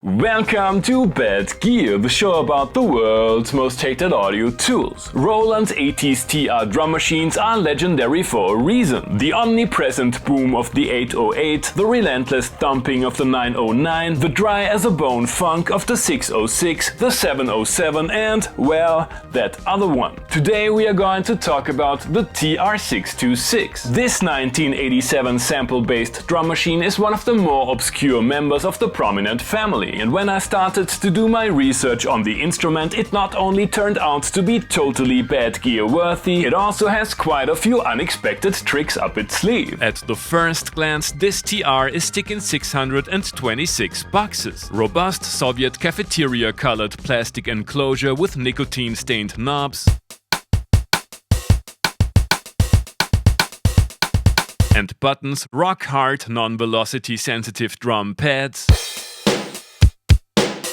Welcome to Bad Gear, the show about the world's most hated audio tools. Roland's 80s TR drum machines are legendary for a reason. The omnipresent boom of the 808, the relentless thumping of the 909, the dry as a bone funk of the 606, the 707 and, well, that other one. Today we are going to talk about the TR-626. This 1987 sample-based drum machine is one of the more obscure members of the Prominent family. And when I started to do my research on the instrument, it not only turned out to be totally Bad Gear worthy, it also has quite a few unexpected tricks up its sleeve. At the first glance, this TR is ticking 626 boxes. Robust Soviet cafeteria-colored plastic enclosure with nicotine-stained knobs and buttons, rock-hard, non-velocity sensitive drum pads,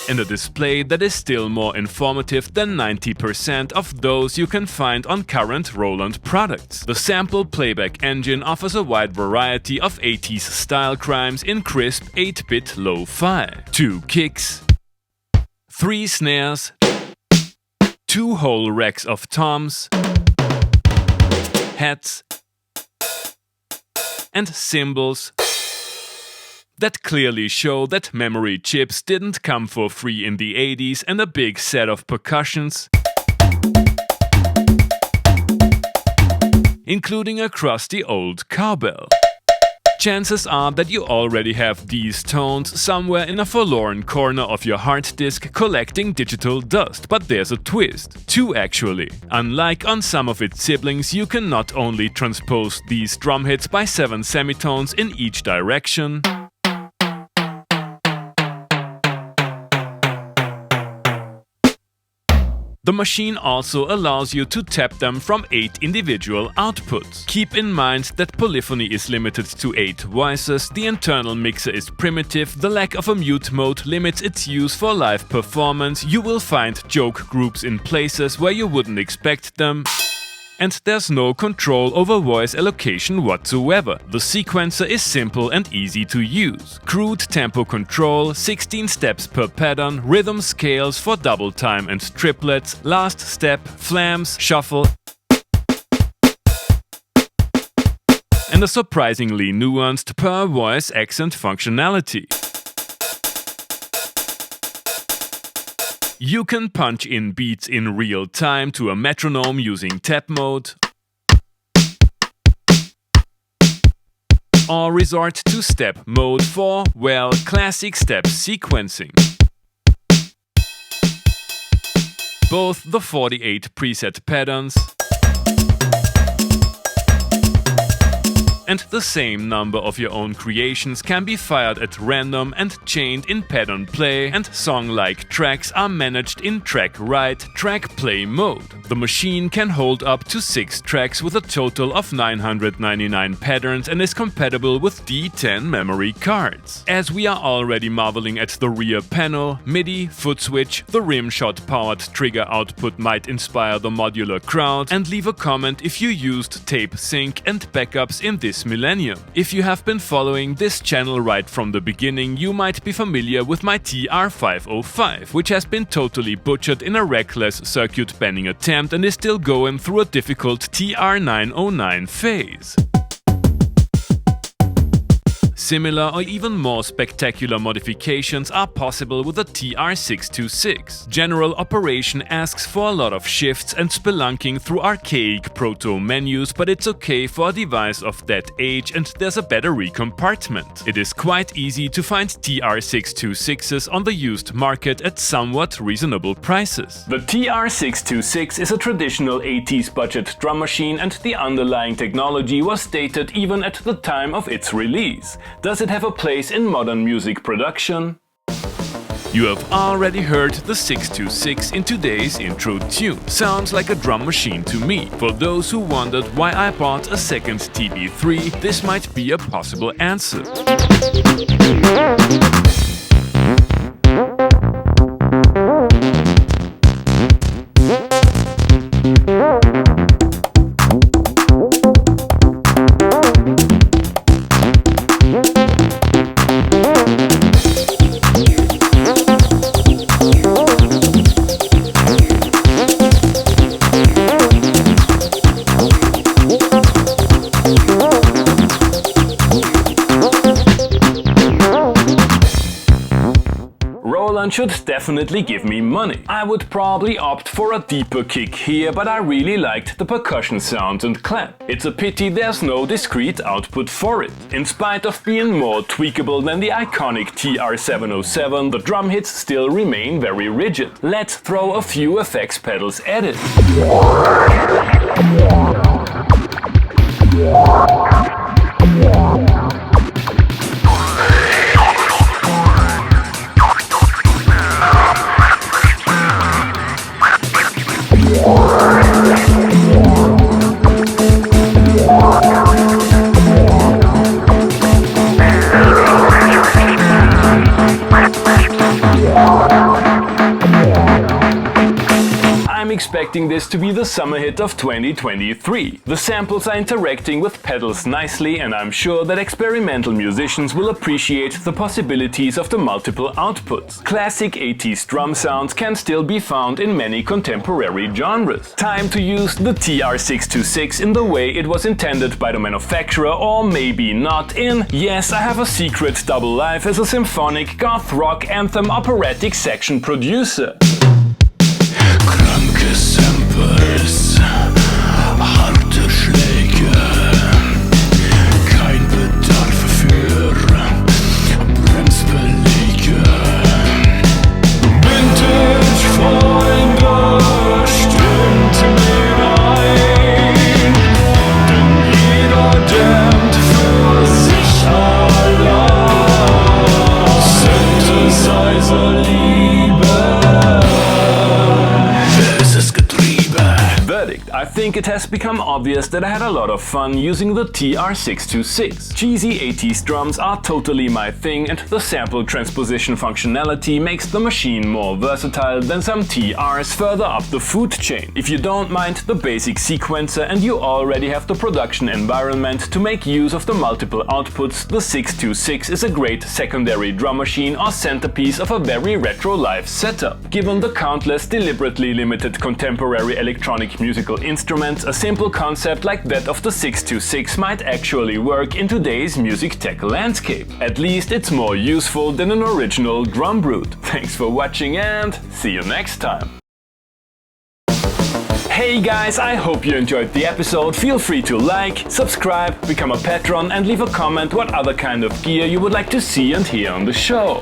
and a display that is still more informative than 90% of those you can find on current Roland products. The sample playback engine offers a wide variety of 80s style crimes in crisp 8-bit lo-fi. 2 kicks, 3 snares, 2 whole racks of toms, hats, and cymbals that clearly show that memory chips didn't come for free in the 80s, and a big set of percussions, including a crusty old cowbell. Chances are that you already have these tones somewhere in a forlorn corner of your hard disk collecting digital dust, but there's a twist. 2 actually. Unlike on some of its siblings, you can not only transpose these drum hits by 7 semitones in each direction, the machine also allows you to tap them from 8 individual outputs. Keep in mind that polyphony is limited to 8 voices, the internal mixer is primitive, the lack of a mute mode limits its use for live performance, you will find joke groups in places where you wouldn't expect them, and there's no control over voice allocation whatsoever. The sequencer is simple and easy to use. Crude tempo control, 16 steps per pattern, rhythm scales for double time and triplets, last step, flams, shuffle, and a surprisingly nuanced per voice accent functionality. You can punch in beats in real time to a metronome using tap mode, or resort to step mode for, well, classic step sequencing. Both the 48 preset patterns and the same number of your own creations can be fired at random and chained in pattern play, and song-like tracks are managed in track write, track play mode. The machine can hold up to 6 tracks with a total of 999 patterns and is compatible with D10 memory cards. As we are already marveling at the rear panel, Midi, foot switch, the rimshot powered trigger output might inspire the modular crowd, and leave a comment if you used tape sync and backups in this millennium. If you have been following this channel right from the beginning, you might be familiar with my TR-505, which has been totally butchered in a reckless circuit banning attempt and is still going through a difficult TR-909 phase. Similar or even more spectacular modifications are possible with the TR-626. General operation asks for a lot of shifts and spelunking through archaic proto-menus, but it's okay for a device of that age, and there's a battery compartment. It is quite easy to find TR-626s on the used market at somewhat reasonable prices. The TR-626 is a traditional 80s budget drum machine, and the underlying technology was dated even at the time of its release. Does it have a place in modern music production? You have already heard the 626 in today's intro tune. Sounds like a drum machine to me. For those who wondered why I bought a second TB3, this might be a possible answer. Roland should definitely give me money. I would probably opt for a deeper kick here, but I really liked the percussion sound and clap. It's a pity there's no discrete output for it. In spite of being more tweakable than the iconic TR-707, the drum hits still remain very rigid. Let's throw a few effects pedals at it. I'm expecting this to be the summer hit of 2023. The samples are interacting with pedals nicely, and I'm sure that experimental musicians will appreciate the possibilities of the multiple outputs. Classic 80s drum sounds can still be found in many contemporary genres. Time to use the TR-626 in the way it was intended by the manufacturer, or maybe not in Yes, I Have a Secret Double Life as a symphonic goth rock anthem operatic section producer. Kranke Samples, harte Schläge, kein Bedarf für Bremsbeläge. Vintage-Freunde, stimmt mir ein, denn jeder dämmt für sich allein. Synthesizer-Liebe. I think it has become obvious that I had a lot of fun using the TR-626. Cheesy 80s drums are totally my thing, and the sample transposition functionality makes the machine more versatile than some TRs further up the food chain. If you don't mind the basic sequencer and you already have the production environment to make use of the multiple outputs, the 626 is a great secondary drum machine or centerpiece of a very retro live setup. Given the countless deliberately limited contemporary electronic musical instruments, a simple concept like that of the 626 might actually work in today's music tech landscape. At least it's more useful than an original drum brute. Thanks for watching and see you next time. Hey guys, I hope you enjoyed the episode. Feel free to like, subscribe, become a patron and leave a comment what other kind of gear you would like to see and hear on the show.